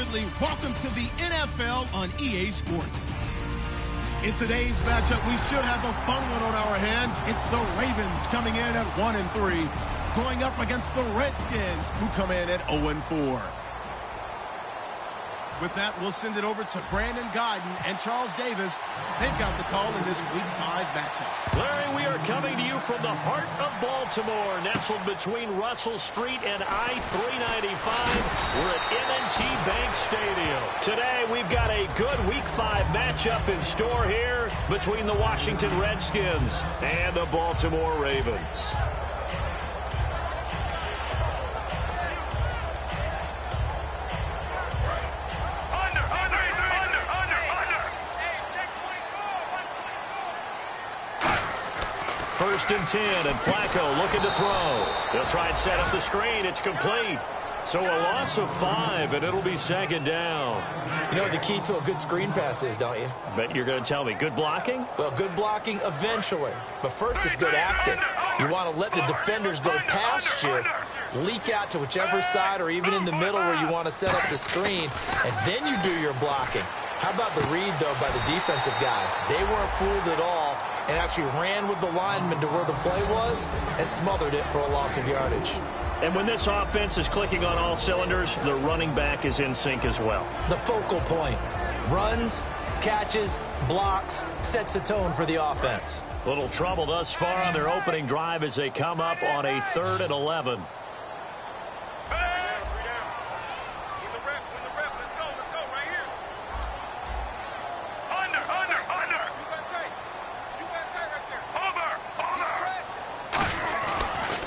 Ridley. Welcome to the NFL on EA Sports. In today's matchup, we should have a fun one on our hands. It's the Ravens coming in at 1-3, going up against the Redskins, who come in at 0-4. With that, we'll send it over to Brandon Gaudin and Charles Davis. They've got the call in this Week 5 matchup. Larry, we are coming to you from the heart of Baltimore, nestled between Russell Street and I-395. We're at M&T Bank Stadium. Today, we've got a good Week 5 matchup in store here between the Washington Redskins and the Baltimore Ravens. First and 10, and Flacco looking to throw. They'll try and set up the screen. It's complete. So a loss of 5, and it'll be second down. You know what the key to a good screen pass is, don't you? Bet you're going to tell me. Good blocking? Well, good blocking eventually. But first is good acting. You want to let the defenders go past you, leak out to whichever side or even in the middle where you want to set up the screen, and then you do your blocking. How about the read, though, by the defensive guys? They weren't fooled at all and actually ran with the lineman to where the play was and smothered it for a loss of yardage. And when this offense is clicking on all cylinders, the running back is in sync as well. The focal point. Runs, catches, blocks, sets a tone for the offense. Little trouble thus far on their opening drive as they come up on a 3rd and 11.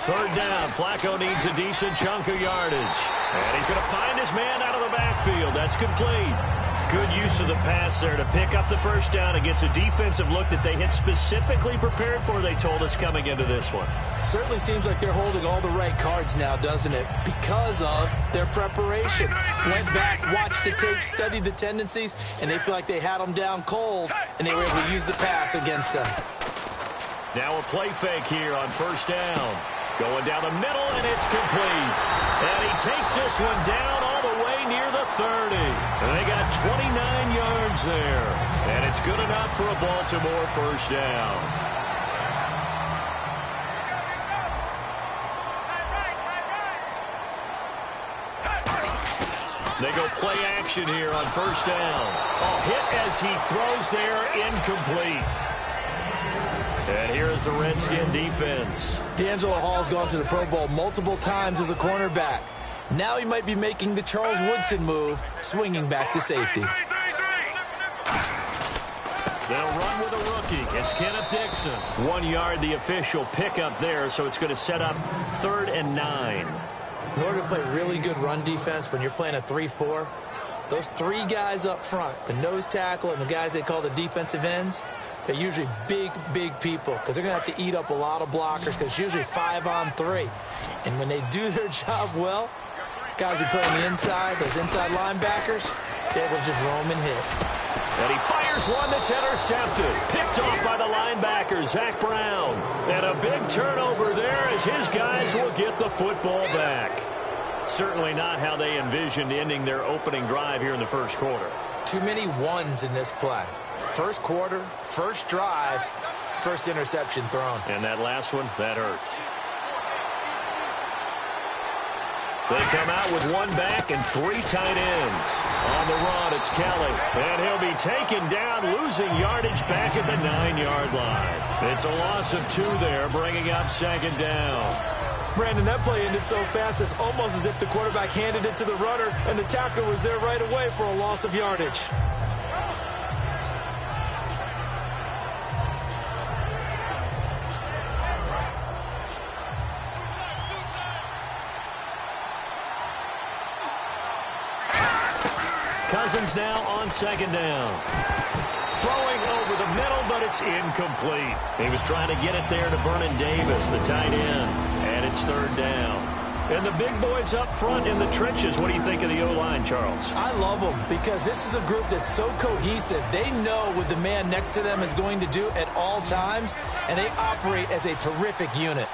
Third down, Flacco needs a decent chunk of yardage. And he's going to find his man out of the backfield. That's complete. Good use of the pass there to pick up the first down against a defensive look that they had specifically prepared for, they told us, coming into this one. Certainly seems like they're holding all the right cards now, doesn't it? Because of their preparation. Went back, watched the tape, studied the tendencies, and they feel like they had them down cold, and they were able to use the pass against them. Now a play fake here on first down. Going down the middle, and it's complete. And he takes this one down all the way near the 30. And they got 29 yards there. And it's good enough for a Baltimore first down. They go play action here on first down. A hit as he throws there, incomplete. And here is the Redskin defense. D'Angelo Hall's gone to the Pro Bowl multiple times as a cornerback. Now he might be making the Charles Woodson move, swinging back to safety. They'll run with a rookie. It's Kenneth Dixon. 1 yard, the official pickup there, so it's going to set up 3rd and 9. In order to play really good run defense when you're playing a 3-4, those 3 guys up front, the nose tackle and the guys they call the defensive ends, they're usually big, big people because they're going to have to eat up a lot of blockers because it's usually 5-on-3. And when they do their job well, guys who play on the inside, those inside linebackers, they will just roam and hit. And he fires one that's intercepted. Picked off by the linebacker, Zach Brown. And a big turnover there as his guys will get the football back. Certainly not how they envisioned ending their opening drive here in the first quarter. Too many ones in this play. First quarter, first drive, first interception thrown. And that last one, that hurts. They come out with 1 back and 3 tight ends. On the run, it's Kelly. And he'll be taken down, losing yardage back at the 9-yard line. It's a loss of 2 there, bringing up second down. Brandon, that play ended so fast, it's almost as if the quarterback handed it to the runner, and the tackler was there right away for a loss of yardage. Cousins now on second down. Throwing over the middle, but it's incomplete. He was trying to get it there to Vernon Davis, the tight end, and it's 3rd down. And the big boys up front in the trenches. What do you think of the O-line, Charles? I love them because this is a group that's so cohesive. They know what the man next to them is going to do at all times, and they operate as a terrific unit.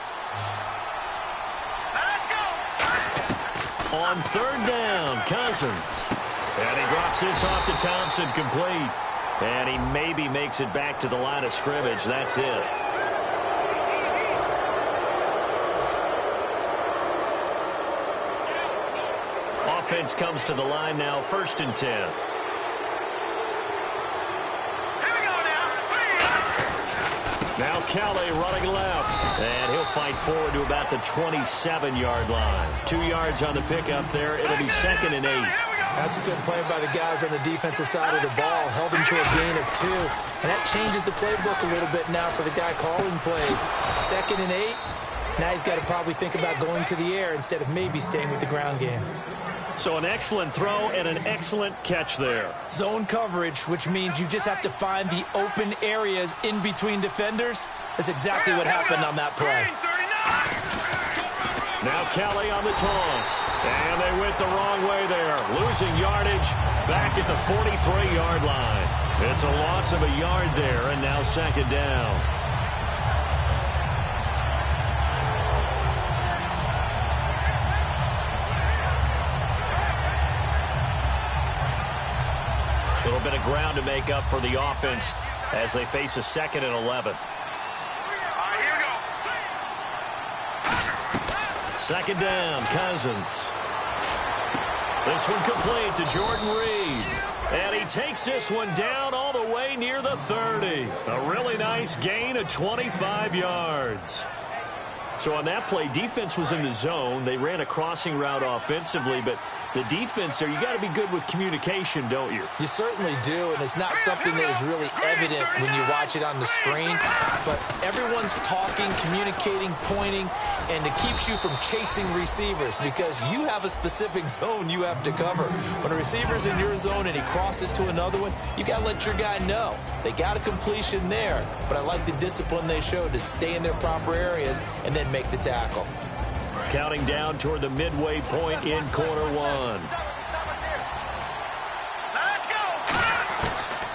On 3rd down, Cousins. And he drops this off to Thompson, complete. And he maybe makes it back to the line of scrimmage. That's it. Offense comes to the line now, 1st and 10. Now Kelly running left, and he'll fight forward to about the 27-yard line. 2 yards on the pickup there. It'll be 2nd and 8. That's a good play by the guys on the defensive side of the ball. Held him to a gain of 2. And that changes the playbook a little bit now for the guy calling plays. 2nd and 8. Now he's got to probably think about going to the air instead of maybe staying with the ground game. So an excellent throw and an excellent catch there. Zone coverage, which means you just have to find the open areas in between defenders. That's exactly what happened on that play. Now Kelly on the toss. And they went the wrong way there. Losing yardage back at the 43-yard line. It's a loss of a yard there, and now 2nd down. A little bit of ground to make up for the offense as they face a 2nd and 11. 2nd down, Cousins. This one complete to Jordan Reed. And he takes this one down all the way near the 30. A really nice gain of 25 yards. So on that play, defense was in the zone. They ran a crossing route offensively, but the defense there, you got to be good with communication, don't you? You certainly do, and it's not something that is really evident when you watch it on the screen. But everyone's talking, communicating, pointing, and it keeps you from chasing receivers because you have a specific zone you have to cover. When a receiver's in your zone and he crosses to another one, you got to let your guy know. They got a completion there, but I like the discipline they showed to stay in their proper areas and then make the tackle. Counting down toward the midway point in quarter 1.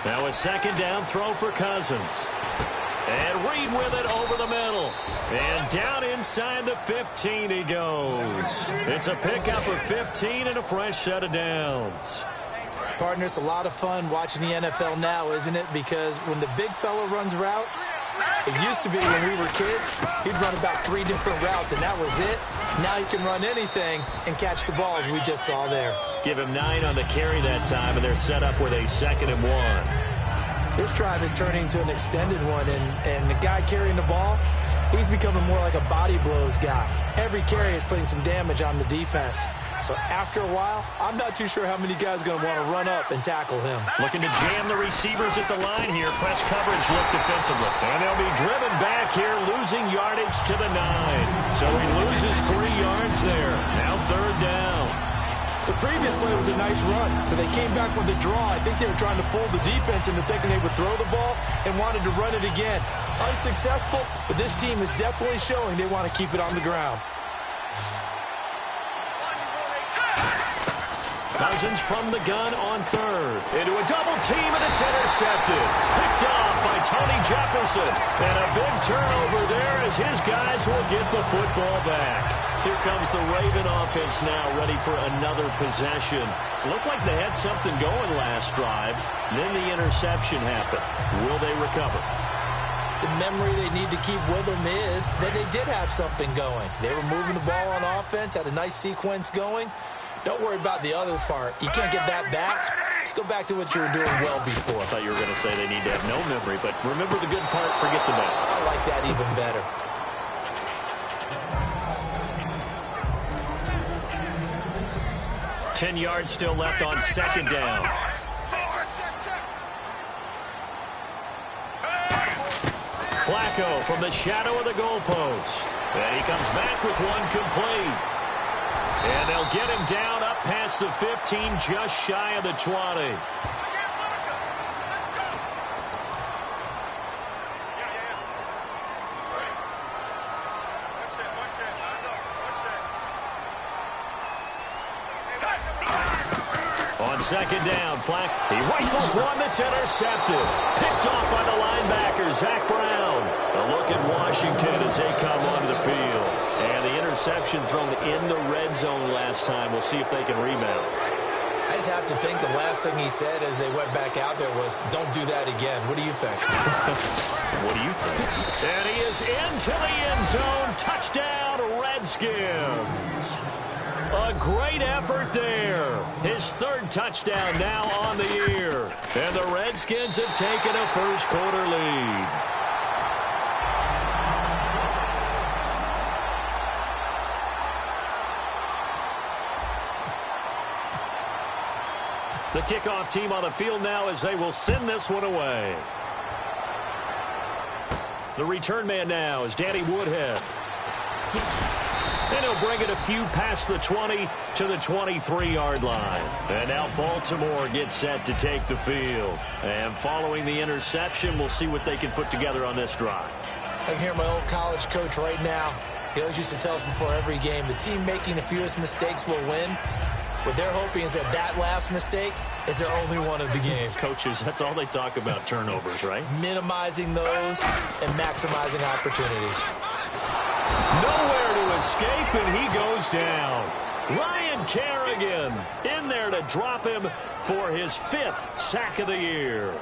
Now a 2nd down throw for Cousins. And Reed with it over the middle. And down inside the 15 he goes. It's a pickup of 15 and a fresh set of downs. Partner, it's a lot of fun watching the NFL now, isn't it? Because when the big fella runs routes, it used to be when we were kids, he'd run about 3 different routes, and that was it. Now he can run anything and catch the ball, as we just saw there. Give him 9 on the carry that time, and they're set up with a 2nd and 1. This drive is turning into an extended one, and the guy carrying the ball, he's becoming more like a body blows guy. Every carry is putting some damage on the defense. So after a while, I'm not too sure how many guys are going to want to run up and tackle him. Looking to jam the receivers at the line here. Press coverage look defensively. And they'll be driven back here, losing yardage to the 9. So he loses 3 yards there. Now 3rd down. The previous play was a nice run, so they came back with a draw. I think they were trying to fool the defense into thinking they would throw the ball and wanted to run it again. Unsuccessful, but this team is definitely showing they want to keep it on the ground. Cousins from the gun on 3rd. Into a double team, and it's intercepted. Picked off by Tony Jefferson. And a big turnover there as his guys will get the football back. Here comes the Raven offense now, ready for another possession. Looked like they had something going last drive. Then the interception happened. Will they recover? The memory they need to keep with them is that they did have something going. They were moving the ball on offense, had a nice sequence going. Don't worry about the other part. You can't get that back. Let's go back to what you were doing well before. I thought you were going to say they need to have no memory, but remember the good part, forget the bad. I like that even better. $10 yards still left on 2nd down. Flacco from the shadow of the goalpost. And he comes back with one complete. And they'll get him down up past the 15, just shy of the 20. On 2nd down, he rifles one that's intercepted. Picked off by the linebacker, Zach Brown. A look at Washington as they come onto the field. And the interception thrown in the red zone last time. We'll see if they can rebound. I just have to think the last thing he said as they went back out there was, don't do that again. What do you think? What do you think? And he is into the end zone. Touchdown, Redskins. A great effort there. His third touchdown now on the year. And the Redskins have taken a first-quarter lead. The kickoff team on the field now as they will send this one away. The return man now is Danny Woodhead. And he'll bring it a few past the 20 to the 23-yard line. And now Baltimore gets set to take the field. And following the interception, we'll see what they can put together on this drive. I can hear my old college coach right now. He always used to tell us before every game, the team making the fewest mistakes will win. What they're hoping is that that last mistake is their only one of the game. Coaches, that's all they talk about, turnovers, right? Minimizing those and maximizing opportunities. Nowhere to escape, and he goes down. Ryan Kerrigan in there to drop him for his 5th sack of the year.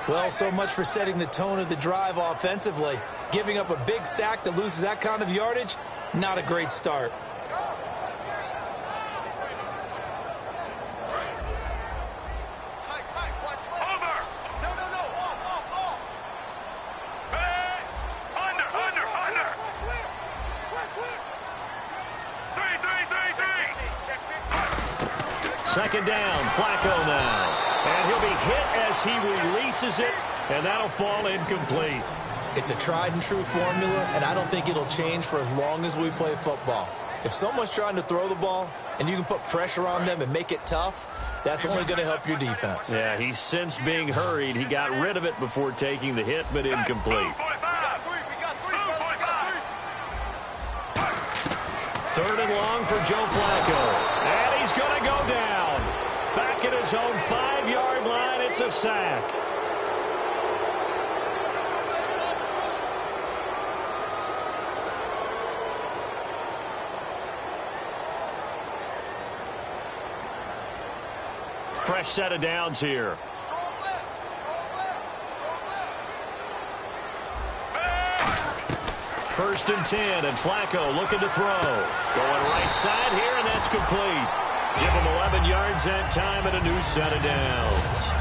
Well, so much for setting the tone of the drive offensively. Giving up a big sack that loses that kind of yardage, not a great start. Second down, Flacco now. And he'll be hit as he releases it, and that'll fall incomplete. It's a tried-and-true formula, and I don't think it'll change for as long as we play football. If someone's trying to throw the ball, and you can put pressure on them and make it tough, that's only going to help your defense. Yeah, he's since being hurried. He got rid of it before taking the hit, but incomplete. Third and long for Joe Flacco. And he's going to go down. Back at his own 5-yard line, it's a sack. Fresh set of downs here. First and 10, and Flacco looking to throw. Going right side here, and that's complete. Give him 11 yards that time and a new set of downs.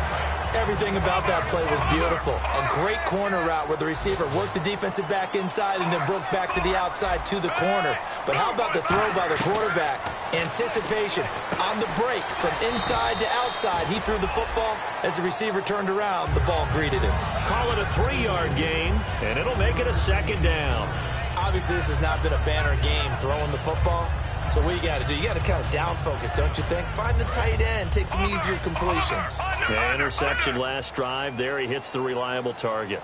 Everything about that play was beautiful. A great corner route where the receiver worked the defensive back inside and then broke back to the outside to the corner. But how about the throw by the quarterback? Anticipation on the break from inside to outside. He threw the football. As the receiver turned around, the ball greeted him. Call it a 3-yard gain, and it'll make it a second down. Obviously, this has not been a banner game throwing the football. So what you got to do, you got to kind of down focus, don't you think? Find the tight end, take some easier completions. Yeah, interception last drive. There he hits the reliable target.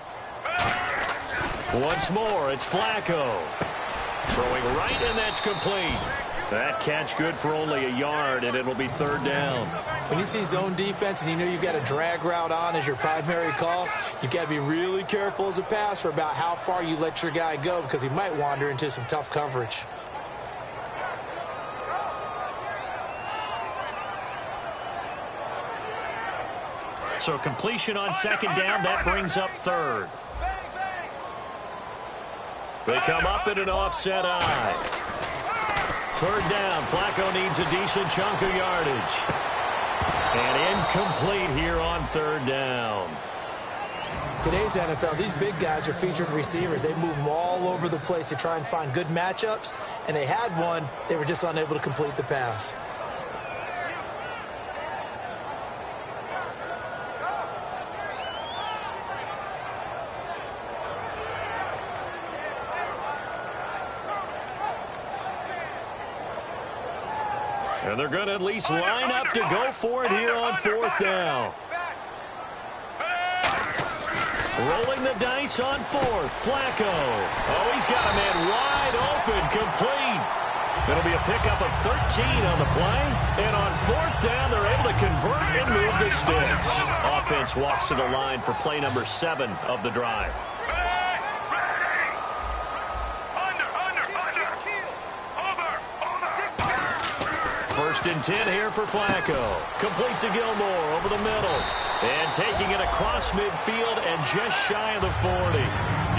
Once more, it's Flacco. Throwing right, and that's complete. That catch good for only a yard, and it'll be third down. When you see zone defense and you know you've got a drag route on as your primary call, you've got to be really careful as a passer about how far you let your guy go because he might wander into some tough coverage. So completion on second down, that brings up third. They come up in an offset eye. Third down, Flacco needs a decent chunk of yardage. And incomplete here on third down. Today's NFL, these big guys are featured receivers. They move them all over the place to try and find good matchups. And they had one, they were just unable to complete the pass. And they're going to at least line up to go for it here on fourth down. Rolling the dice on fourth. Flacco. Oh, he's got a man wide open. Complete. It'll be a pickup of 13 on the play. And on fourth down, they're able to convert and move the sticks. Offense walks to the line for play number 7 of the drive. First and 10 here for Flacco. Complete to Gilmore over the middle. And taking it across midfield and just shy of the 40.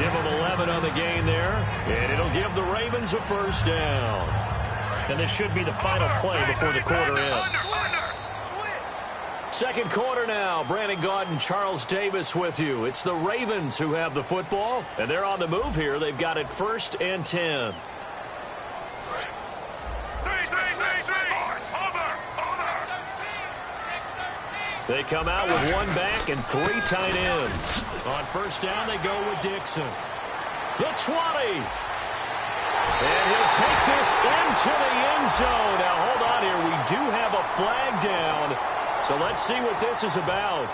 Give them 11 on the gain there. And it'll give the Ravens a first down. And this should be the final play before the quarter ends. Second quarter now. Brandon Gaudin and Charles Davis with you. It's the Ravens who have the football. And they're on the move here. They've got it first and 10. They come out with one back and three tight ends. On first down, they go with Dixon. The 20. And he'll take this into the end zone. Now, hold on here. We do have a flag down. So let's see what this is about.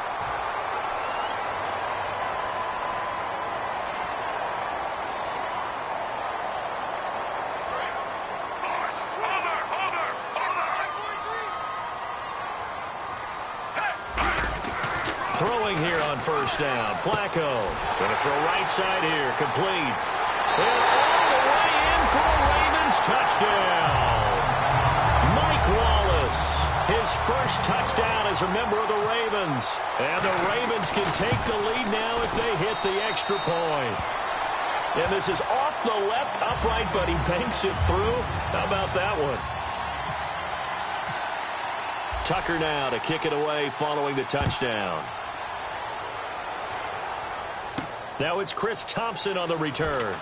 Throwing here on first down. Flacco going to throw right side here. Complete. And all the way in for the Ravens touchdown. Mike Wallace. His first touchdown as a member of the Ravens. And the Ravens can take the lead now if they hit the extra point. And this is off the left upright, but he banks it through. How about that one? Tucker now to kick it away following the touchdown. Now it's Chris Thompson on the return.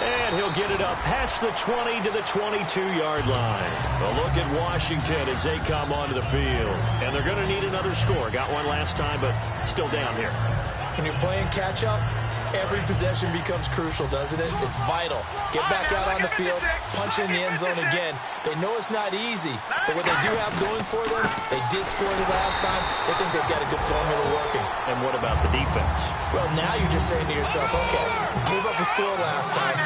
And he'll get it up past the 20 to the 22-yard line. A look at Washington as they come onto the field. And they're going to need another score. Got one last time, but still down here. When you're playing catch-up, every possession becomes crucial, doesn't it? It's vital. Get back out on the field, punch in the end zone again. They know it's not easy, but what they do have going for them, they did score the last time. They think they've got a good formula working. And what about the defense? Well, now you're just saying to yourself, okay, gave up a score last time.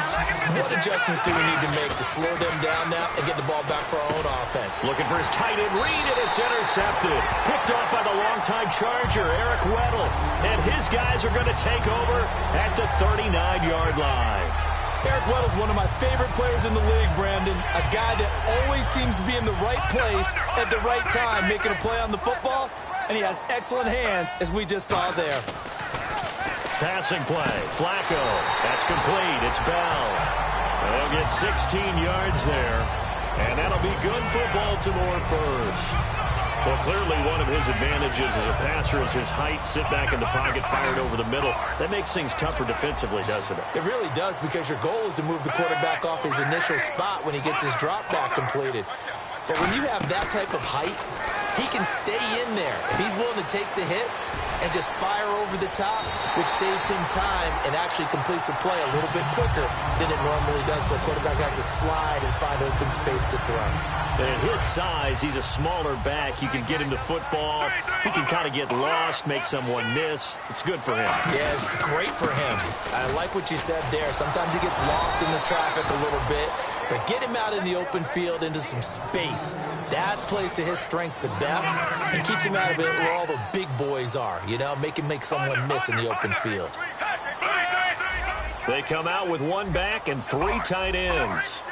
What adjustments do we need to make to slow them down now and get the ball back for our own offense? Looking for his tight end read, and it's intercepted. Picked off by the longtime Charger, Eric Weddle. And his guys are going to take over at the 39-yard line. Eric Weddle's one of my favorite players in the league, Brandon. A guy that always seems to be in the right place at the right time, making a play on the football, and he has excellent hands, as we just saw there. Passing play, Flacco. That's complete. It's Bell. They'll get 16 yards there, and that'll be good for Baltimore first. Well, clearly one of his advantages as a passer is his height, sit back in the pocket, fired over the middle. That makes things tougher defensively, doesn't it? It really does, because your goal is to move the quarterback off his initial spot when he gets his drop back completed. But when you have that type of height, he can stay in there if he's willing to take the hits and just fire over the top, which saves him time and actually completes a play a little bit quicker than it normally does when a quarterback has to slide and find open space to throw. And at his size, he's a smaller back. You can get him to football. He can kind of get lost, make someone miss. It's good for him. Yeah, it's great for him. I like what you said there. Sometimes he gets lost in the traffic a little bit, but get him out in the open field into some space. That plays to his strengths the best and keeps him out of it where all the big boys are, you know, make someone miss in the open field. They come out with one back and three tight ends.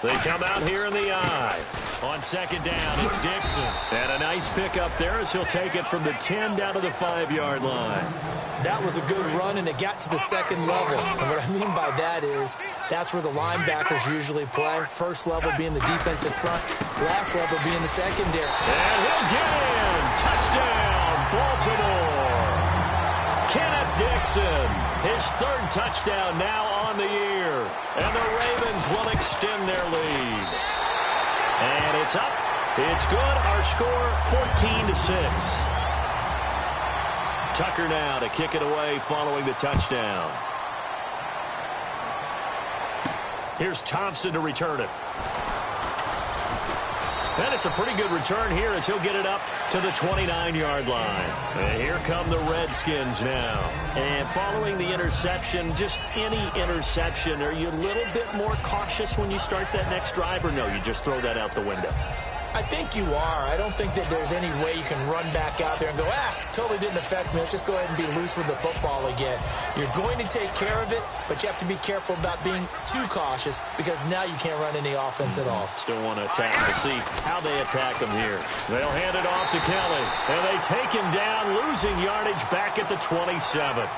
They come out here in the I. On second down, it's Dixon. And a nice pickup there as he'll take it from the 10 down to the 5-yard line. That was a good run, and it got to the second level. And what I mean by that is that's where the linebackers usually play. First level being the defensive front, last level being the secondary. And he'll get in. Touchdown, Baltimore. Kenneth Dixon, his third touchdown now on the year. And the Ravens will extend their lead. And it's up. It's good. Our score, 14-6. Tucker now to kick it away following the touchdown. Here's Thompson to return it. And it's a pretty good return here as he'll get it up to the 29-yard line. And here come the Redskins now. And following the interception, just any interception, are you a little bit more cautious when you start that next drive, or no, you just throw that out the window? I think you are. I don't think that there's any way you can run back out there and go, totally didn't affect me. Let's just go ahead and be loose with the football again. You're going to take care of it, but you have to be careful about being too cautious because now you can't run any offense at all. Still want to attack. We'll see how they attack him here. They'll hand it off to Kelly, and they take him down, losing yardage back at the 27.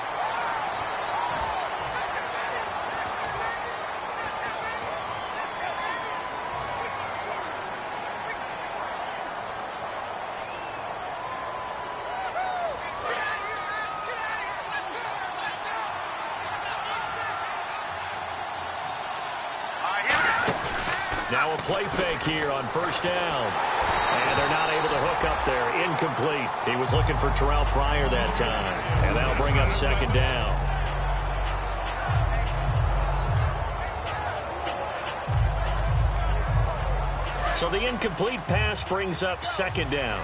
Now a play fake here on first down. And they're not able to hook up there. Incomplete. He was looking for Terrell Pryor that time. And that'll bring up second down. So the incomplete pass brings up second down.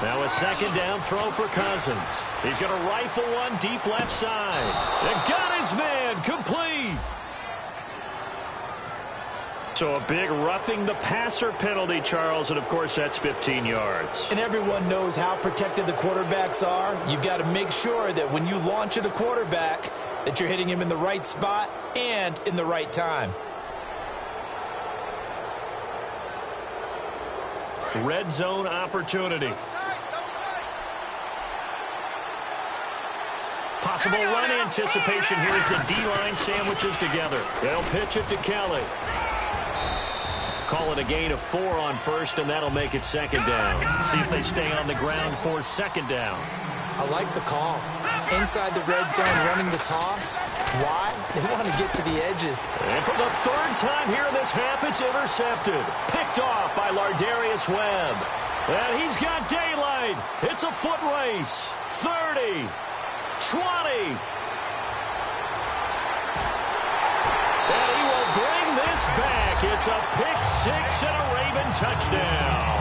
Now a second down throw for Cousins. He's going to rifle one deep left side. And got his man complete. So a big roughing the passer penalty, Charles, and of course that's 15 yards. And everyone knows how protected the quarterbacks are. You've got to make sure that when you launch at a quarterback that you're hitting him in the right spot and in the right time. Red zone opportunity. Possible run anticipation here as the D-line sandwiches together. They'll pitch it to Kelly. Call it a gain of 4 on first, and that'll make it second down. See if they stay on the ground for second down. I like the call. Inside the red zone, running the toss. Why? They want to get to the edges. And for the third time here in this half, it's intercepted. Picked off by Lardarius Webb. And he's got daylight. It's a foot race. 30. 20. And he will bring this back. It's a pick six and a Raven touchdown.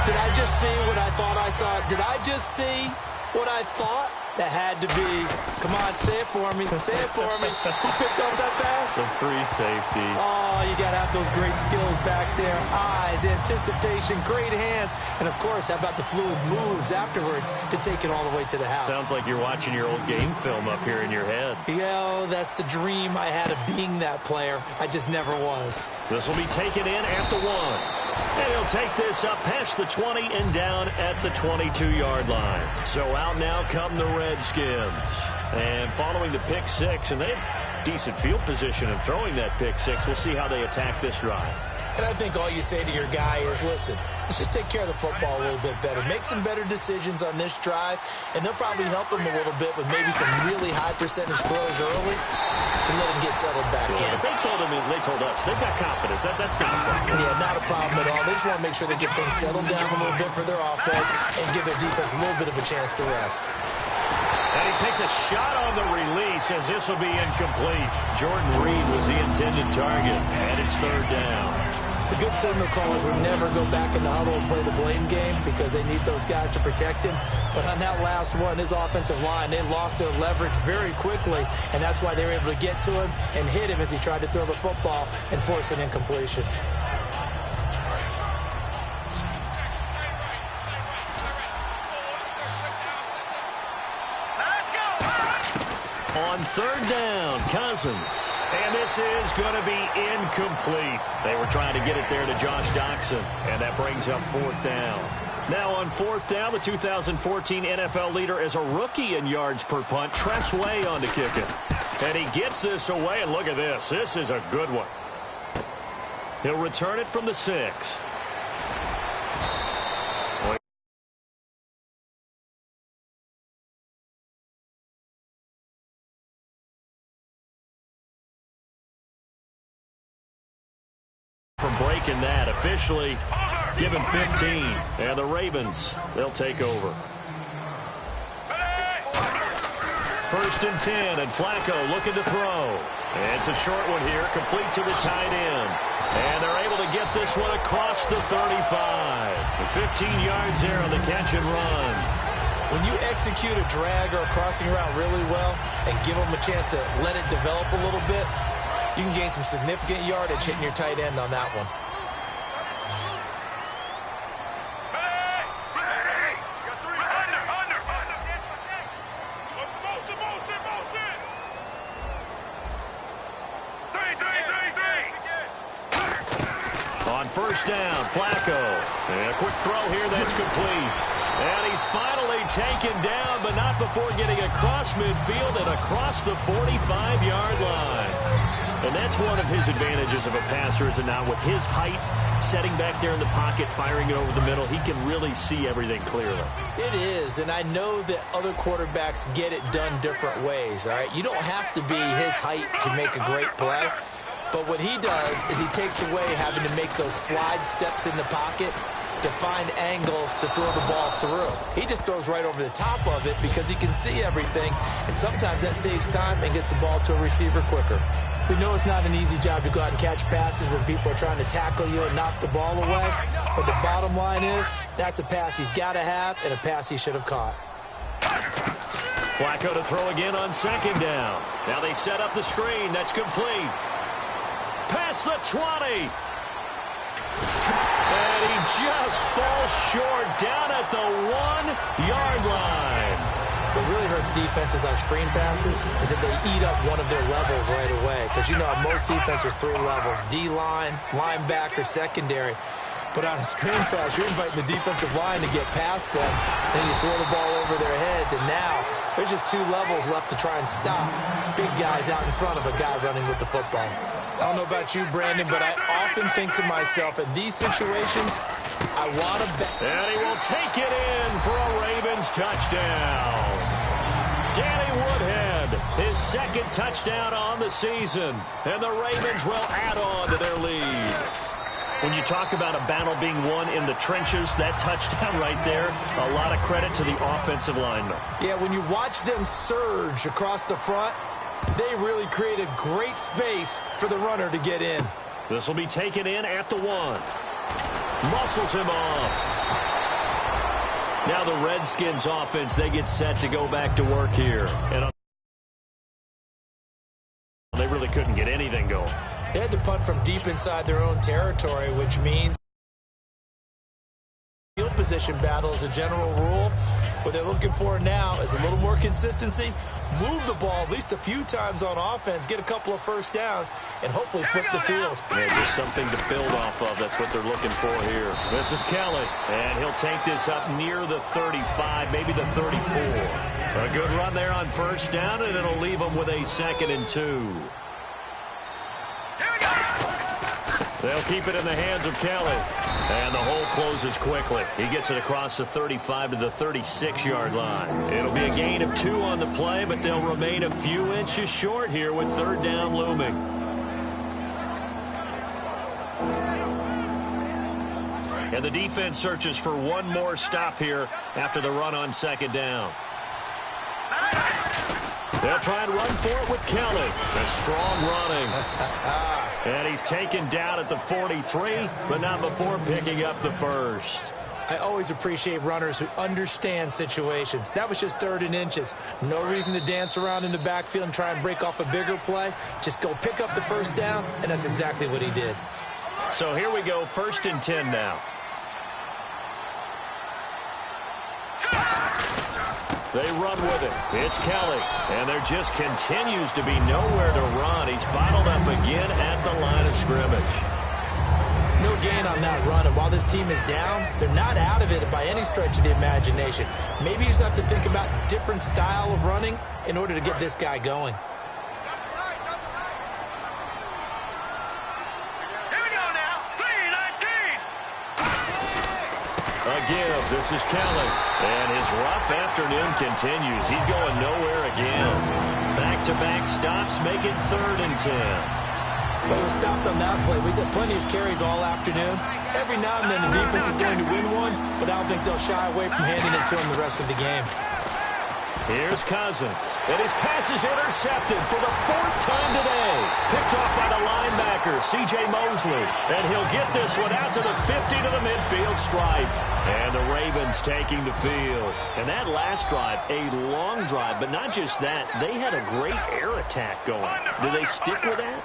Did I just see what I thought I saw? Did I just see what I thought? That had to be. Come on, say it for me. Say it for me. Who picked up that pass? A free safety. Oh, you got to have those great skills back there. Eyes, anticipation, great hands. And, of course, how about the fluid moves afterwards to take it all the way to the house? Sounds like you're watching your old game film up here in your head. Yeah, that's the dream I had of being that player. I just never was. This will be taken in at the 1. And he'll take this up past the 20 and down at the 22-yard line. So out now come the Redskins. And following the pick six, and they have decent field position in throwing that pick six. We'll see how they attack this drive. And I think all you say to your guy is, listen, let's just take care of the football a little bit better. Make some better decisions on this drive, and they'll probably help him a little bit with maybe some really high percentage throws early to let him get settled back in. But they told us, they've got confidence. That's not a problem. Yeah, not a problem at all. They just want to make sure they get things settled down a little bit for their offense and give their defense a little bit of a chance to rest. And he takes a shot on the release as this will be incomplete. Jordan Reed was the intended target, and it's third down. The good signal callers would never go back in the huddle and play the blame game because they need those guys to protect him. But on that last one, his offensive line, they lost their leverage very quickly, and that's why they were able to get to him and hit him as he tried to throw the football and force an incompletion. On third down, Cousins. And this is going to be incomplete. They were trying to get it there to Josh Doxson, and that brings up fourth down. Now on fourth down, the 2014 NFL leader as a rookie in yards per punt, Tress Way on to kick it. And he gets this away, and look at this. This is a good one. He'll return it from the 6. From breaking that, officially given 15. And the Ravens, they'll take over. First and 10, and Flacco looking to throw. And it's a short one here, complete to the tight end. And they're able to get this one across the 35. 15 yards there on the catch and run. When you execute a drag or a crossing route really well and give them a chance to let it develop a little bit, You can gain some significant yardage hitting your tight end on that one. On first down, Flacco. And a quick throw here that's complete. And he's finally taken down, but not before getting across midfield and across the 45-yard line. And that's one of his advantages of a passer, is it not? With his height, setting back there in the pocket, firing it over the middle, he can really see everything clearly. It is, and I know that other quarterbacks get it done different ways, all right? You don't have to be his height to make a great play. But what he does is he takes away having to make those slide steps in the pocket to find angles to throw the ball through. He just throws right over the top of it because he can see everything, and sometimes that saves time and gets the ball to a receiver quicker. We know it's not an easy job to go out and catch passes when people are trying to tackle you and knock the ball away, but the bottom line is that's a pass he's got to have and a pass he should have caught. Flacco to throw again on second down. Now they set up the screen. That's complete. Past the 20. And he just falls short down at the 1-yard line. What really hurts defenses on screen passes is that they eat up one of their levels right away. Because, you know, most defenses, 3 levels: D-line, linebacker, secondary. But on a screen pass, you're inviting the defensive line to get past them, and you throw the ball over their heads, and now there's just 2 levels left to try and stop big guys out in front of a guy running with the football. I don't know about you, Brandon, but I often think to myself, in these situations, I want to bet. And he will take it in for a Ravens touchdown. Danny Woodhead, his second touchdown on the season, and the Ravens will add on to their lead. When you talk about a battle being won in the trenches, that touchdown right there, a lot of credit to the offensive linemen. Yeah, when you watch them surge across the front, they really created great space for the runner to get in. This will be taken in at the 1. Muscles him off. Now the Redskins offense, they get set to go back to work here. And they really couldn't get anything going. They had to punt from deep inside their own territory, which means field position battle is a general rule. What they're looking for now is a little more consistency, move the ball at least a few times on offense, get a couple of first downs, and hopefully flip the field. Yeah, just something to build off of. That's what they're looking for here. This is Kelly, and he'll take this up near the 35, maybe the 34. A good run there on first down, and it'll leave them with a 2nd and 2. They'll keep it in the hands of Kelly. And the hole closes quickly. He gets it across the 35 to the 36-yard line. It'll be a gain of 2 on the play, but they'll remain a few inches short here with 3rd down looming. And the defense searches for one more stop here after the run on 2nd down. They'll try and run for it with Kelly. A strong running. And he's taken down at the 43, but not before picking up the 1st. I always appreciate runners who understand situations. That was just 3rd and inches. No reason to dance around in the backfield and try and break off a bigger play. Just go pick up the 1st down, and that's exactly what he did. So here we go, 1st and 10 now. They run with it. It's Kelly. And there just continues to be nowhere to run. He's bottled up again at the line of scrimmage. No gain on that run. And while this team is down, they're not out of it by any stretch of the imagination. Maybe you just have to think about different style of running in order to get this guy going. A give. This is Kelly. And his rough afternoon continues. He's going nowhere again. Back-to-back stops make it 3rd and 10. Well, he was stopped on that play. He's had plenty of carries all afternoon. Every now and then the defense is going to win one, but I don't think they'll shy away from handing it to him the rest of the game. Here's Cousins. And his pass is intercepted for the 4th time today. Picked off by the linebacker, C.J. Mosley. And he'll get this one out to the 50 to the midfield stripe. And the Ravens taking the field. And that last drive, a long drive, but not just that. They had a great air attack going. Do they stick with that?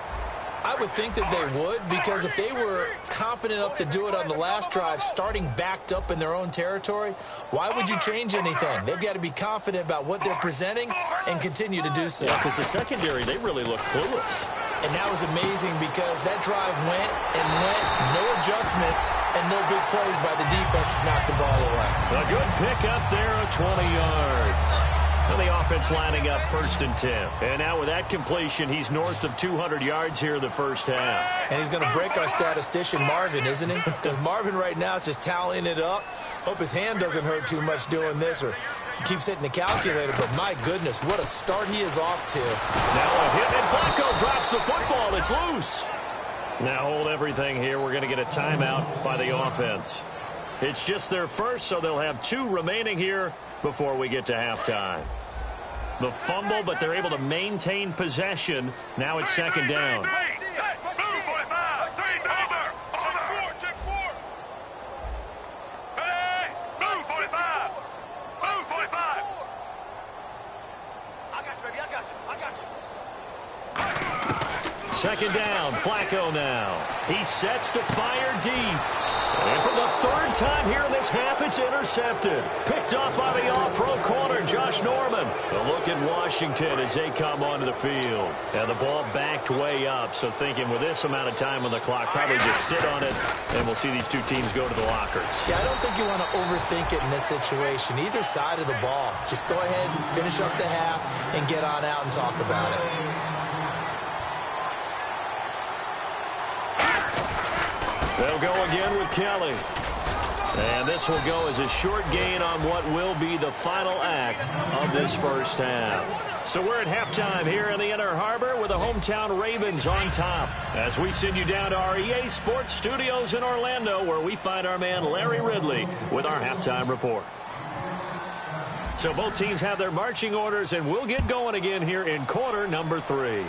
I would think that they would, because if they were competent enough to do it on the last drive, starting backed up in their own territory, why would you change anything? They've got to be confident about what they're presenting and continue to do so. Yeah, because the secondary, they really look clueless. And that was amazing because that drive went and went, no adjustments, and no big plays by the defense to knock the ball away. A good pickup there of 20 yards. And the offense lining up 1st and 10. And now with that completion, he's north of 200 yards here in the first half. And he's going to break our statistician, Marvin, isn't he? Because Marvin right now is just tallying it up. Hope his hand doesn't hurt too much doing this, or keeps hitting the calculator. But my goodness, what a start he is off to. Now a hit, and Flacco drops the football. It's loose. Now hold everything here. We're going to get a timeout by the offense. It's just their first, so they'll have 2 remaining here before we get to halftime. The fumble, but they're able to maintain possession. Now it's 2nd down. Second down, Flacco now. He sets to fire deep. And for the 3rd time here in this half, it's intercepted. Picked off by the all-pro corner, Josh Norman. A look at Washington as they come onto the field. And the ball backed way up, so thinking with this amount of time on the clock, probably just sit on it, and we'll see these 2 teams go to the lockers. Yeah, I don't think you want to overthink it in this situation. Either side of the ball. Just go ahead and finish up the half and get on out and talk about it. They'll go again with Kelly. And this will go as a short gain on what will be the final act of this first half. So we're at halftime here in the Inner Harbor with the hometown Ravens on top, as we send you down to our EA Sports Studios in Orlando, where we find our man Larry Ridley with our halftime report. So both teams have their marching orders, and we'll get going again here in quarter number 3.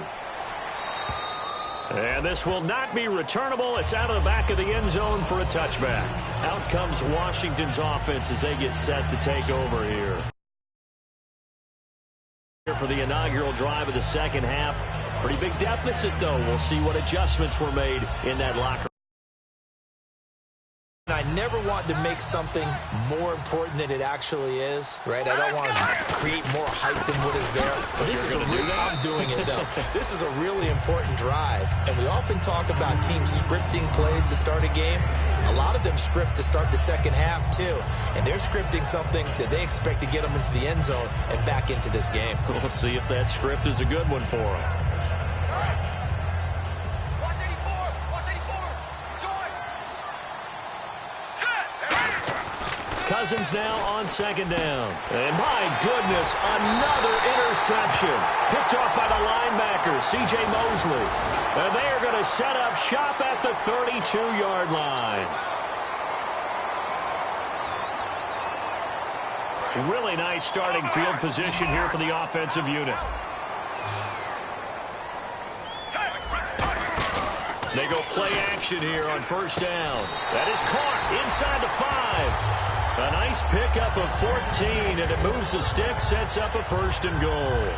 And this will not be returnable. It's out of the back of the end zone for a touchback. Out comes Washington's offense as they get set to take over here. For the inaugural drive of the second half. Pretty big deficit, though. We'll see what adjustments were made in that locker. I never want to make something more important than it actually is, right? I don't want to create more hype than what is there. But this is a really, I'm doing it, though. This is a really important drive. And we often talk about teams scripting plays to start a game. A lot of them script to start the second half, too. And they're scripting something that they expect to get them into the end zone and back into this game. We'll see if that script is a good one for them. Cousins now on 2nd down. And my goodness, another interception. Picked off by the linebacker, C.J. Mosley. And they are going to set up shop at the 32-yard line. Really nice starting field position here for the offensive unit. They go play action here on 1st down. That is caught inside the 5. A nice pickup of 14, and it moves the stick, sets up a 1st and goal.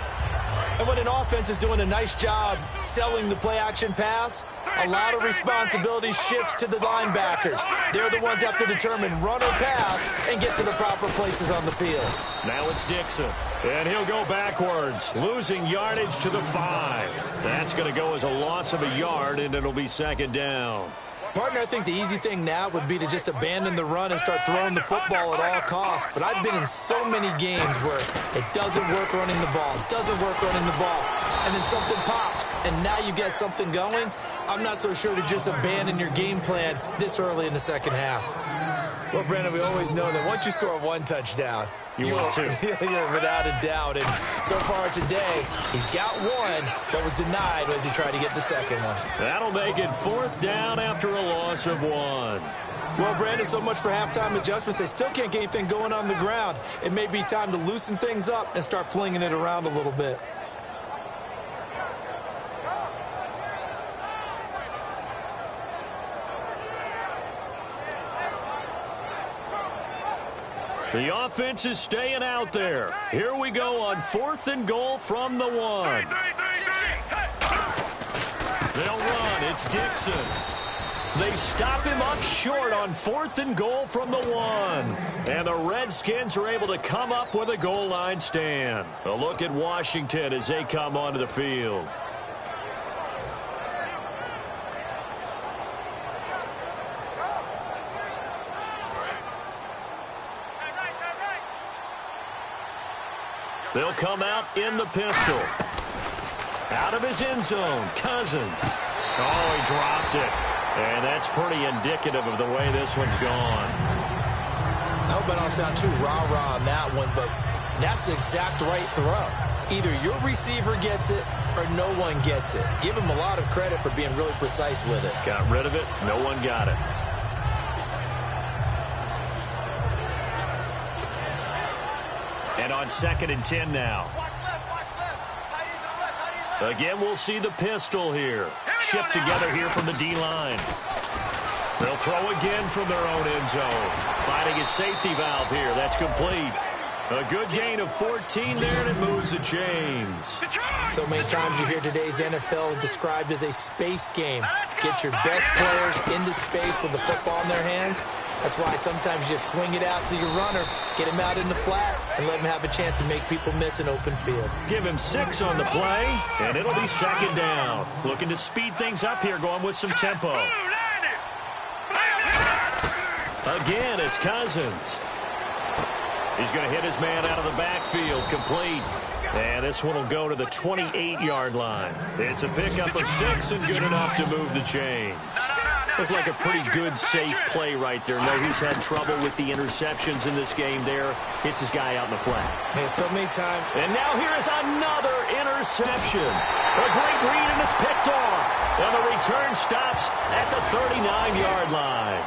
And when an offense is doing a nice job selling the play-action pass, a lot of responsibility shifts to the linebackers. They're the ones that have to determine run or pass and get to the proper places on the field. Now it's Dixon, and he'll go backwards, losing yardage to the 5. That's going to go as a loss of a yard, and it'll be 2nd down. Partner, I think the easy thing now would be to just abandon the run and start throwing the football at all costs. But I've been in so many games where it doesn't work running the ball, and then something pops, and now you get something going. I'm not so sure to just abandon your game plan this early in the second half. Well, Brandon, we always know that once you score 1 touchdown, you will too. You're without a doubt. And so far today, he's got 1 that was denied as he tried to get the second one. That'll make it 4th down after a loss of 1. Well, Brandon, so much for halftime adjustments. They still can't get anything going on the ground. It may be time to loosen things up and start flinging it around a little bit. The offense is staying out there. Here we go on 4th and goal from the 1. They'll run. it's Dixon. They stop him up short on 4th and goal from the 1. And the Redskins are able to come up with a goal line stand. A look at Washington as they come onto the field. They'll come out in the pistol. Out of his end zone, Cousins. Oh, he dropped it. And that's pretty indicative of the way this one's gone. I hope I don't sound too rah-rah on that one, but that's the exact right throw. Either your receiver gets it or no one gets it. Give him a lot of credit for being really precise with it. Got rid of it. No one got it. And on 2nd and 10 now. Again, we'll see the pistol here. Shift together here from the D-line. They'll throw again from their own end zone. Finding a safety valve here. That's complete. A good gain of 14 there, and it moves the chains. So many times you hear today's NFL described as a space game. Get your best players into space with the football in their hands. That's why sometimes you swing it out to your runner, get him out in the flat, and let him have a chance to make people miss an open field. Give him 6 on the play, and it'll be 2nd down. Looking to speed things up here, going with some tempo. Again, it's Cousins. He's going to hit his man out of the backfield, complete. And this one will go to the 28-yard line. It's a pickup of 6 and good enough to move the chains. Looked like a pretty good, safe play right there. No, he's had trouble with the interceptions in this game there. Hits his guy out in the flat. Man, so many times. And now here is another interception. A great read, and it's picked off. And the return stops at the 39-yard line.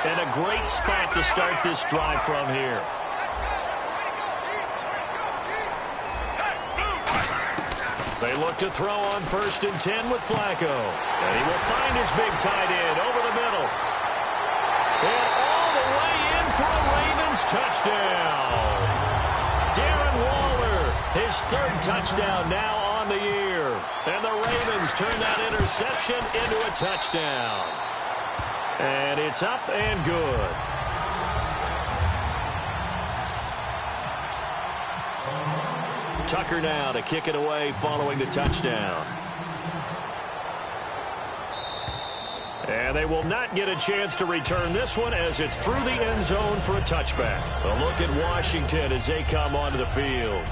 And a great spot to start this drive from here. They look to throw on 1st and 10 with Flacco. And he will find his big tight end over the middle. And all the way in for a Ravens touchdown. Darren Waller, his 3rd touchdown now on the year. And the Ravens turn that interception into a touchdown. And it's up and good. Tucker now to kick it away following the touchdown. And they will not get a chance to return this one as it's through the end zone for a touchback. A look at Washington as they come onto the field.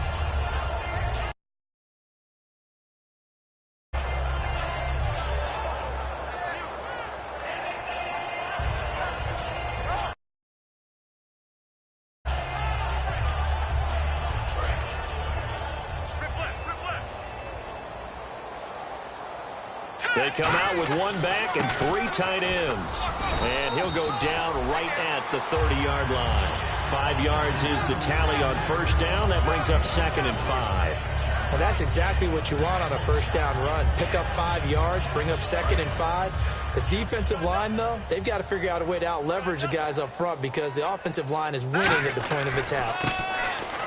They come out with 1 back and 3 tight ends. And he'll go down right at the 30-yard line. 5 yards is the tally on 1st down. That brings up 2nd and 5. Well, that's exactly what you want on a 1st down run. Pick up 5 yards, bring up 2nd and 5. The defensive line, though, they've got to figure out a way to out-leverage the guys up front because the offensive line is winning at the point of attack.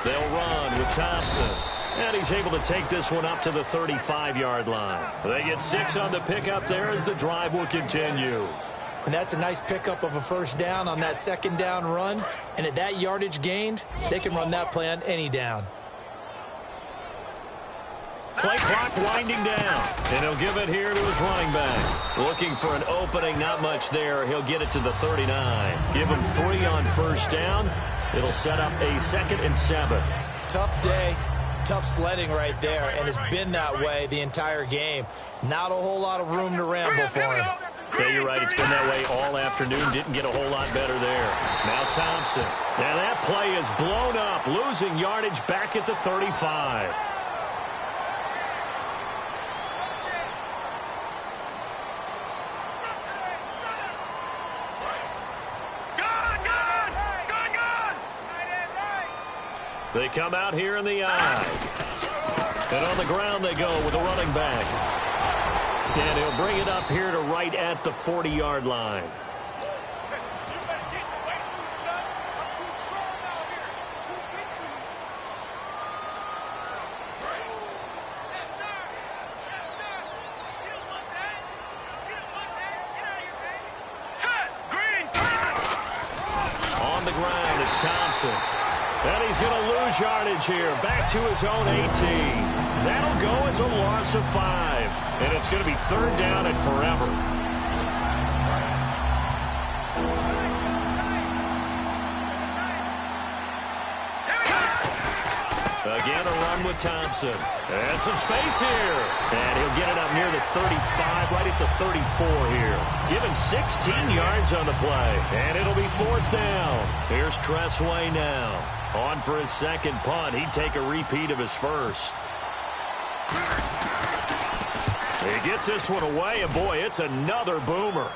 They'll run with Thompson. And he's able to take this one up to the 35-yard line. They get 6 on the pickup there as the drive will continue. And that's a nice pickup of a 1st down on that 2nd down run. And at that yardage gained, they can run that play on any down. Play clock winding down. And he'll give it here to his running back. Looking for an opening, not much there. He'll get it to the 39. Give him 3 on 1st down. It'll set up a 2nd and 7. Tough day. Tough sledding right there, and it's been that way the entire game. Not a whole lot of room to ramble for him. Yeah, you're right. It's been that way all afternoon. Didn't get a whole lot better there. Now Thompson. Now that play is blown up, losing yardage back at the 35. They come out here in the eye. And on the ground they go with a running back. And he'll bring it up here to right at the 40-yard line. on the ground. It's Thompson. And he's going to lose yardage here. Back to his own 18. That'll go as a loss of 5. And it's going to be 3rd down and forever. Again, a run with Thompson. And some space here. And he'll get it up near the 35, right at the 34 here. Given 16 yards on the play. And it'll be 4th down. Here's Tressway now. On for his second punt. He'd take a repeat of his first. He gets this one away, and boy, it's another boomer.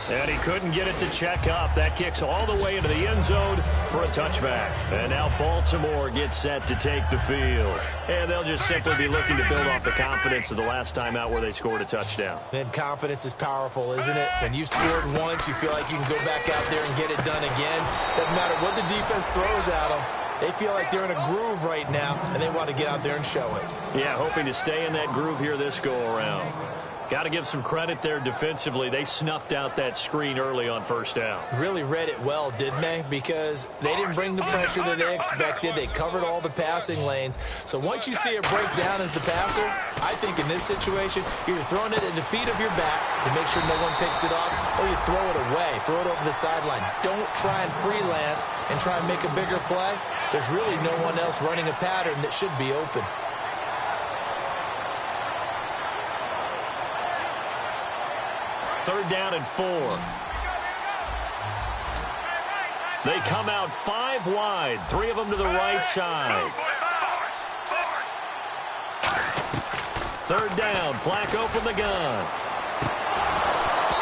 And he couldn't get it to check up. That kicks all the way into the end zone for a touchback. And now Baltimore gets set to take the field. And they'll just simply be looking to build off the confidence of the last time out where they scored a touchdown. Then confidence is powerful, isn't it? When you've scored once, you feel like you can go back out there and get it done again. Doesn't matter what the defense throws at them. They feel like they're in a groove right now, and they want to get out there and show it. Yeah, hoping to stay in that groove here this go-around. Got to give some credit there defensively. They snuffed out that screen early on 1st down. Really read it well, didn't they? Because they didn't bring the pressure that they expected. They covered all the passing lanes. So once you see it break down as the passer, I think in this situation, you're throwing it at the feet of your back to make sure no one picks it up, or you throw it away, throw it over the sideline. Don't try and freelance and try and make a bigger play. There's really no one else running a pattern that should be open. Third down and 4. They come out 5 wide. 3 of them to the right side. 3rd down. Flacco from the gun.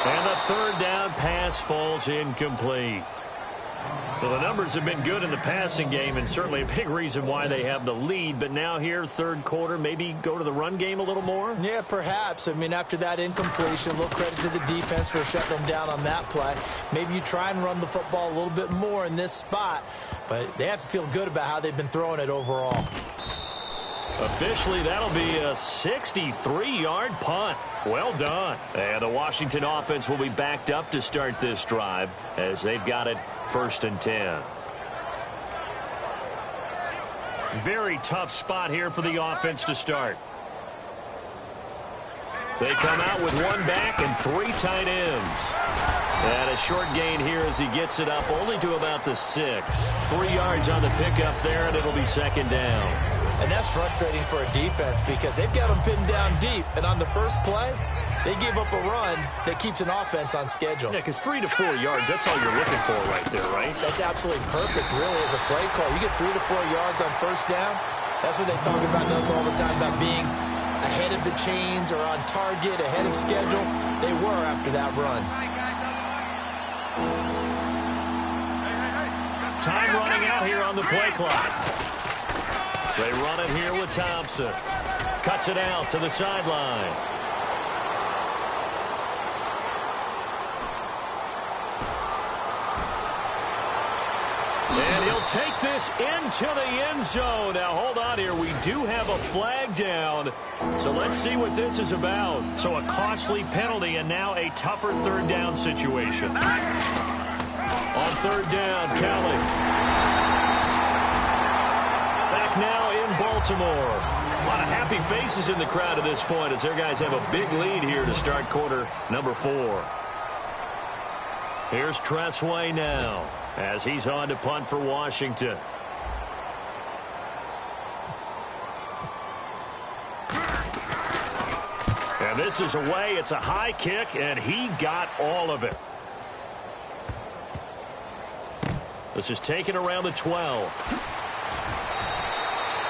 And the 3rd down pass falls incomplete. Well, the numbers have been good in the passing game, and certainly a big reason why they have the lead. But now here, 3rd quarter, maybe go to the run game a little more? Yeah, perhaps. I mean, after that incompletion, a little credit to the defense for shutting them down on that play. Maybe you try and run the football a little bit more in this spot. But they have to feel good about how they've been throwing it overall. Officially, that'll be a 63-yard punt. Well done. And the Washington offense will be backed up to start this drive as they've got it 1st and 10. Very tough spot here for the offense to start. They come out with 1 back and 3 tight ends. And a short gain here as he gets it up only to about the 6. 3 yards on the pickup there, and it'll be 2nd down. And that's frustrating for a defense because they've got them pinned down deep. And on the first play, they give up a run that keeps an offense on schedule. Yeah, because 3 to 4 yards, that's all you're looking for right there, right? That's absolutely perfect, really, as a play call. You get 3 to 4 yards on 1st down. That's what they talk about us all the time, about being ahead of the chains or on target, ahead of schedule. They were after that run. Time running out here on the play clock. They run it here with Thompson. Cuts it out to the sideline. And he'll take this into the end zone. Now, hold on here. We do have a flag down. So let's see what this is about. So a costly penalty and now a tougher 3rd down situation. On 3rd down, Kelly. Now in Baltimore. A lot of happy faces in the crowd at this point as their guys have a big lead here to start quarter number 4. Here's Tressway now as he's on to punt for Washington. And this is away. It's a high kick, and he got all of it. This is taken around the 12.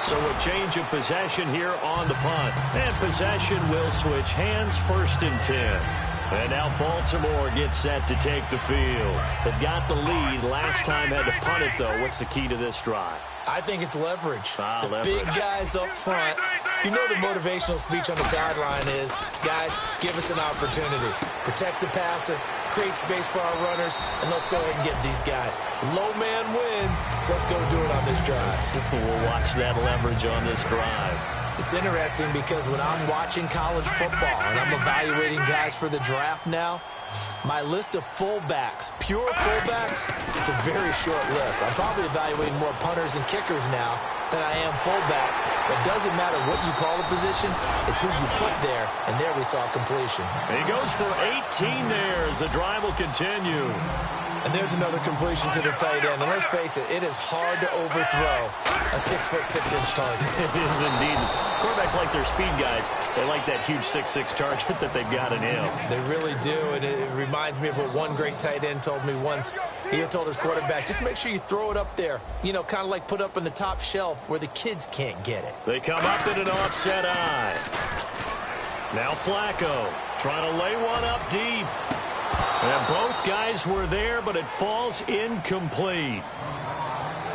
So a change of possession here on the punt. And possession will switch hands, 1st and 10. And now Baltimore gets set to take the field. They've got the lead. Last time had to punt it, though. What's the key to this drive? I think it's leverage. The leverage. Big guys up front. You know the motivational speech on the sideline is, guys, give us an opportunity. Protect the passer, create space for our runners, and let's go ahead and get these guys. Low man wins. Let's go do it on this drive. We'll watch that leverage on this drive. It's interesting because when I'm watching college football and I'm evaluating guys for the draft now, My list of fullbacks, pure fullbacks, it's a very short list. I'm probably evaluating more punters and kickers now than I am fullbacks. But it doesn't matter what you call the position, it's who you put there. And there we saw completion. He goes for 18 there as the drive will continue. And there's another completion to the tight end. And let's face it is hard to overthrow a 6'6" target. It is indeed. Quarterbacks like their speed guys. They like that huge 6'6" target that they've got in him. They really do, and it reminds me of what one great tight end told me once. He had told his quarterback, just make sure you throw it up there, you know, kind of like put up on the top shelf where the kids can't get it. They come up in an offset eye. Now Flacco trying to lay one up deep. And both guys were there, but it falls incomplete.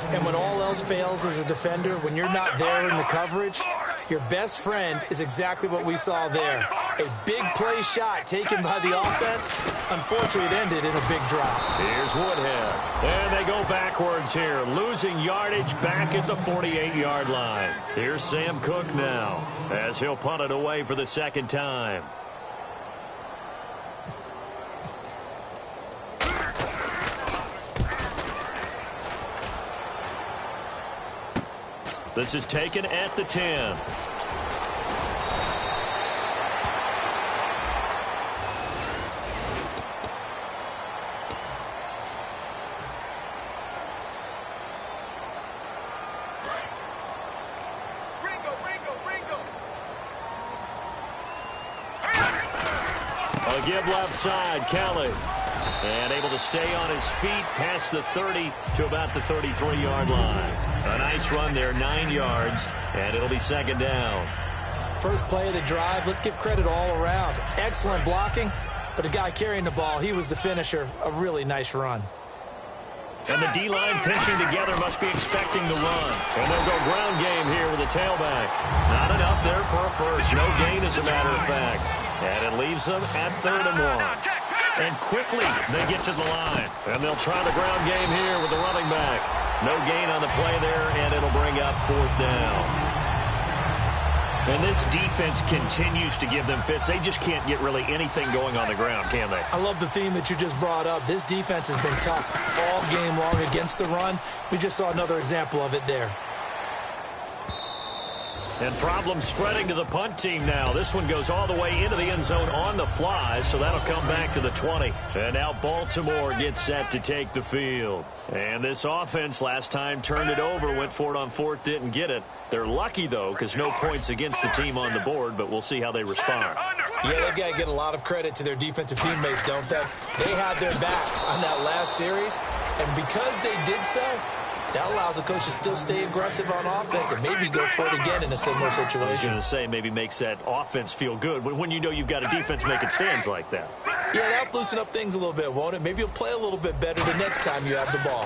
And when all else fails as a defender, when you're not there in the coverage, your best friend is exactly what we saw there. A big play shot taken by the offense. Unfortunately, it ended in a big drop. Here's Woodhead. And they go backwards here, losing yardage back at the 48-yard line. Here's Sam Cook now, as he'll punt it away for the second time. This is taken at the 10. A give left side, Kelly. And able to stay on his feet past the 30 to about the 33-yard line. A nice run there, 9 yards, and it'll be second down. First play of the drive, let's give credit all around. Excellent blocking, but the guy carrying the ball, he was the finisher. A really nice run. And the D-line pinching together must be expecting the run. And they'll go ground game here with a tailback. Not enough there for a first. No gain, as a matter of fact. And it leaves them at 3rd and 1. And quickly they get to the line. And they'll try the ground game here with the running back. No gain on the play there, and it'll bring up 4th down. And this defense continues to give them fits. They just can't get really anything going on the ground, can they? I love the theme that you just brought up. This defense has been tough all game long against the run. We just saw another example of it there. And problems spreading to the punt team now. This one goes all the way into the end zone on the fly, so that'll come back to the 20. And now Baltimore gets set to take the field. And this offense last time turned it over, went for it on 4th, didn't get it. They're lucky, though, because no points against the team on the board, but we'll see how they respond. Yeah, they've got to get a lot of credit to their defensive teammates, don't they? They had their backs on that last series, and because they did so, that allows the coach to still stay aggressive on offense and maybe go for it again in a similar situation. I was going to say maybe makes that offense feel good when you know you've got a defense making stands like that. Yeah, that'll loosen up things a little bit, won't it? Maybe you'll play a little bit better the next time you have the ball.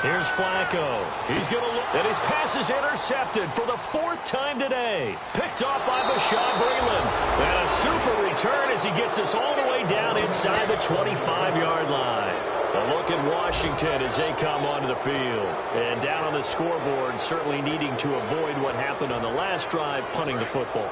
Here's Flacco. He's going to look, and his pass is intercepted for the 4th time today. Picked off by Bashaud Breeland. And a super return as he gets us all the way down inside the 25-yard line. A look at Washington as they come onto the field. And down on the scoreboard, certainly needing to avoid what happened on the last drive, punting the football.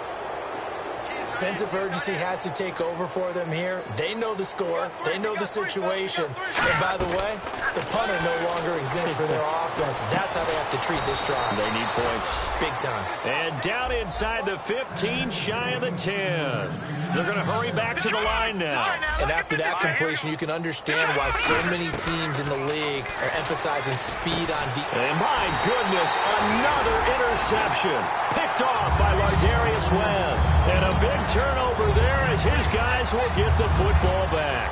Sense of urgency has to take over for them here. They know the score. They know the situation. And by the way, the punter no longer exists for their offense. That's how they have to treat this drive. They need points. Big time. And down inside the 15, shy of the 10. They're going to hurry back to the line now. And after that completion, you can understand why so many teams in the league are emphasizing speed on defense. And my goodness, another interception. Picked off by Lardarius Webb. And a big turnover there as his guys will get the football back.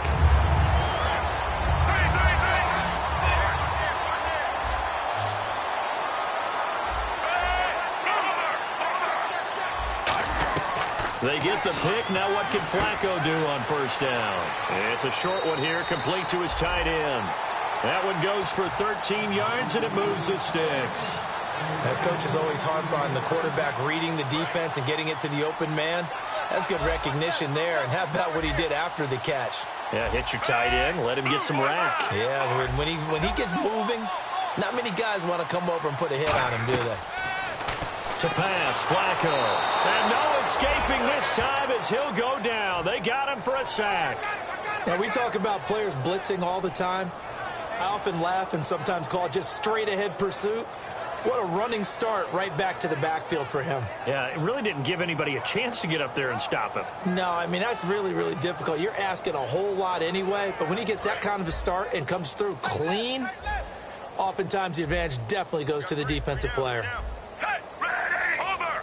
They get the pick. Now what can Flacco do on 1st down? It's a short one here, complete to his tight end. That one goes for 13 yards, and it moves the sticks. That coach is always harped on the quarterback reading the defense and getting it to the open man. That's good recognition there. And how about what he did after the catch? Yeah, hit your tight end, let him get some rack. Yeah, when he gets moving, not many guys want to come over and put a hit on him, do they? To pass, Flacco. And no escaping this time as he'll go down. They got him for a sack. Now, we talk about players blitzing all the time. I often laugh and sometimes call it just straight-ahead pursuit. What a running start right back to the backfield for him. Yeah, it really didn't give anybody a chance to get up there and stop him. No, I mean, that's really, really difficult. You're asking a whole lot anyway, but when he gets that kind of a start and comes through clean, oftentimes the advantage definitely goes to the defensive player. Set, ready, over.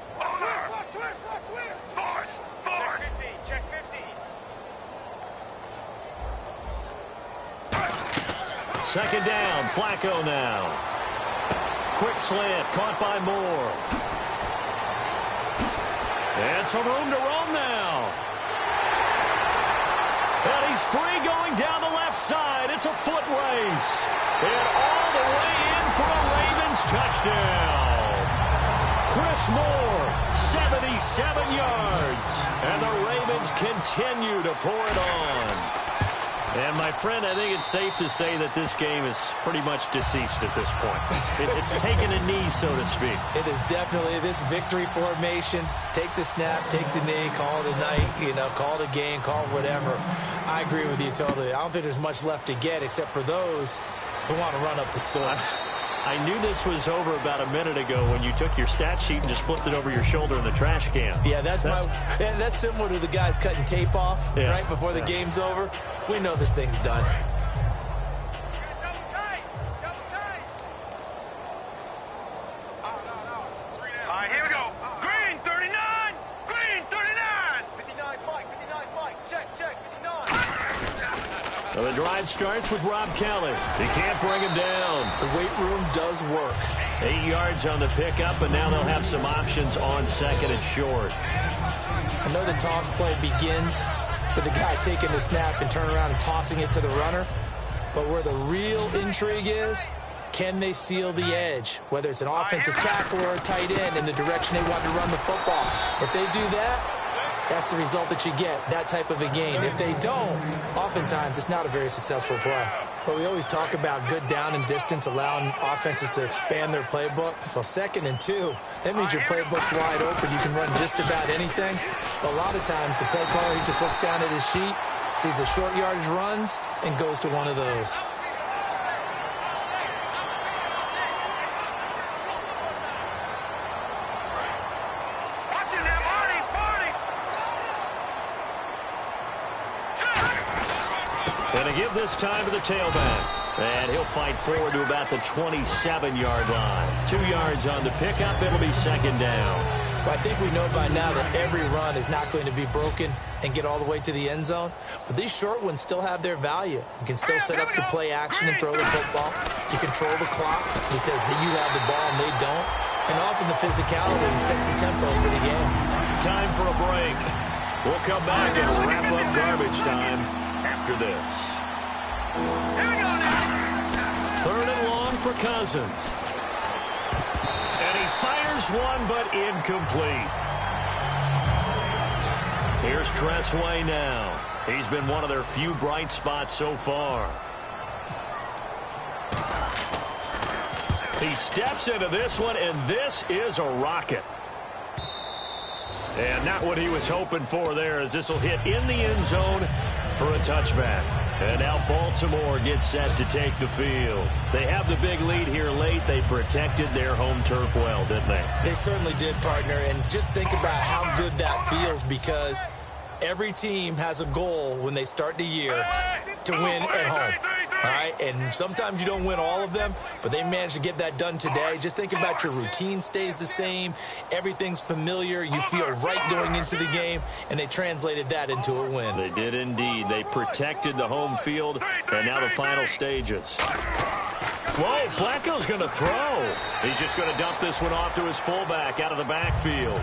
Force. Check 50. Second down, Flacco now. Quick slant, caught by Moore. And some room to roam now. And he's free going down the left side. It's a foot race. And all the way in for a Ravens touchdown. Chris Moore, 77 yards. And the Ravens continue to pour it on. And, my friend, I think it's safe to say that this game is pretty much deceased at this point. It's taken a knee, so to speak. It is definitely this victory formation. Take the snap, take the knee, call it a night, call it a game, call it whatever. I agree with you totally. I don't think there's much left to get except for those who want to run up the score. I knew this was over about a minute ago when you took your stat sheet and just flipped it over your shoulder in the trash can. Yeah, that's similar to the guys cutting tape off right before the game's over. We know this thing's done. All right, here we go. Green 39. Green 39. 59, Mike. Check, 59. Well, the drive starts with Rob Kelly. He can't bring him down. The weight room does work. 8 yards on the pickup, and now they'll have some options on second and short. I know the toss play begins with the guy taking the snap and turning around and tossing it to the runner. But where the real intrigue is, can they seal the edge? Whether it's an offensive tackle or a tight end in the direction they want to run the football. If they do that, that's the result that you get, that type of a game. If they don't, oftentimes it's not a very successful play. But we always talk about good down and distance, allowing offenses to expand their playbook. Well, 2nd and 2, that means your playbook's wide open. You can run just about anything. But a lot of times, the play caller, he just looks down at his sheet, sees the short yardage runs, and goes to one of those. Going to give this time to the tailback. And he'll fight forward to about the 27-yard line. 2 yards on the pickup. It'll be second down. Well, I think we know by now that every run is not going to be broken and get all the way to the end zone. But these short ones still have their value. You can still set up the play action and throw the football. You control the clock because you have the ball and they don't. And often the physicality sets the tempo for the game. Time for a break. We'll come back and wrap up garbage time after this. Here we go now. 3rd and long for Cousins. And he fires one, but incomplete. Here's Tressway now. He's been one of their few bright spots so far. He steps into this one, and this is a rocket. And not what he was hoping for there, as this will hit in the end zone for a touchback. And now Baltimore gets set to take the field. They have the big lead here late. They protected their home turf well, didn't they? They certainly did, partner. And just think about how good that feels, because every team has a goal when they start the year to win at home. All right, and sometimes you don't win all of them, but they managed to get that done today. Just think about your routine stays the same. Everything's familiar. You feel right going into the game, and they translated that into a win. They did indeed. They protected the home field, and now the final stages. Whoa, Flacco's going to throw. He's just going to dump this one off to his fullback out of the backfield.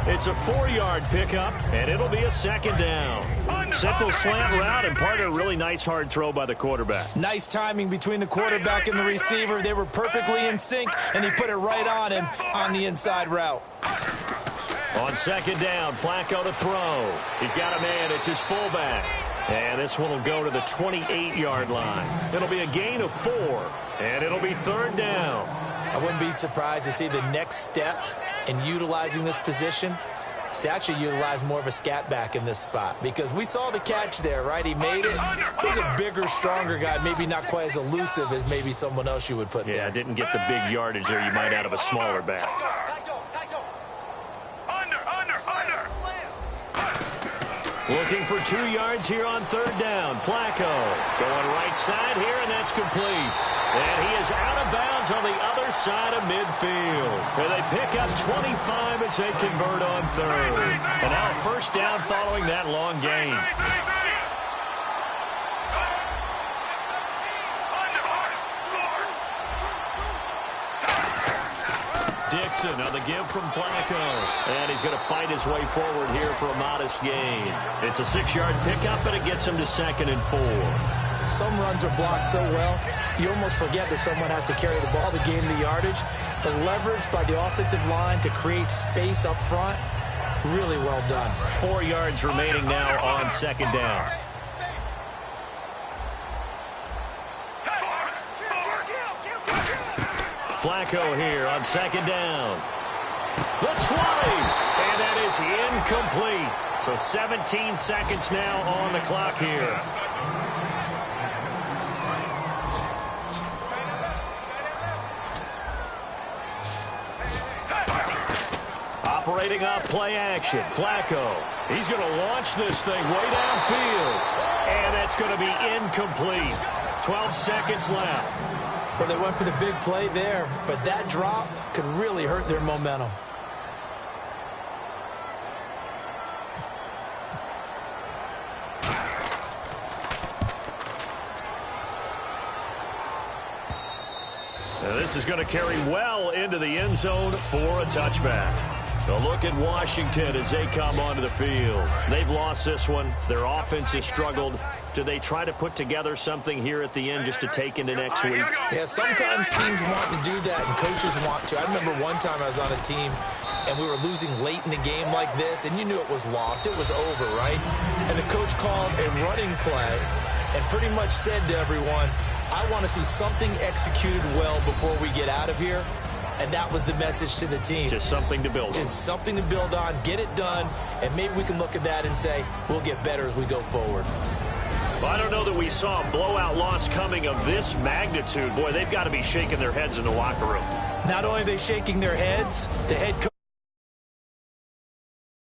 It's a 4-yard pickup, and it'll be a second down. Simple slant route, and part of a really nice hard throw by the quarterback. Nice timing between the quarterback and the receiver. They were perfectly in sync, and he put it right on him on the inside route. On second down, Flacco to throw. He's got a man. It's his fullback. And this one will go to the 28-yard line. It'll be a gain of 4, and it'll be third down. I wouldn't be surprised to see the next step in utilizing this position to actually utilize more of a scat back in this spot, because we saw the catch there, right? He made it. He's a bigger, stronger guy, maybe not quite as elusive as maybe someone else you would put there. Yeah, didn't get the big yardage there you might out of a smaller back. Looking for 2 yards here on 3rd down. Flacco going right side here, and that's complete. And he is out of bounds on the other side of midfield. And they pick up 25 as they convert on 3rd. And now a 1st down following that long gain. Dixon on the give from Flacco. And he's going to fight his way forward here for a modest gain. It's a 6-yard pickup, but it gets him to 2nd and 4. Some runs are blocked so well, you almost forget that someone has to carry the ball to gain the yardage. The leverage by the offensive line to create space up front, really well done. 4 yards remaining now on 2nd down. Flacco here on 2nd down. The 20, and that is incomplete. So 17 seconds now on the clock here. Operating off play action. Flacco, he's going to launch this thing way downfield, and that's going to be incomplete. 12 seconds left. Well, they went for the big play there, but that drop could really hurt their momentum. Now this is going to carry well into the end zone for a touchback. So look at Washington as they come onto the field. They've lost this one. Their offense has struggled. Do they try to put together something here at the end just to take into next week? Yeah, sometimes teams want to do that and coaches want to. I remember one time I was on a team and we were losing late in the game like this, and you knew it was lost. It was over, right? And the coach called a running play and pretty much said to everyone, I want to see something executed well before we get out of here. And that was the message to the team. Just something to build on. Just something to build on, get it done, and maybe we can look at that and say, we'll get better as we go forward. Well, I don't know that we saw a blowout loss coming of this magnitude. Boy, they've got to be shaking their heads in the locker room. Not only are they shaking their heads, the head coach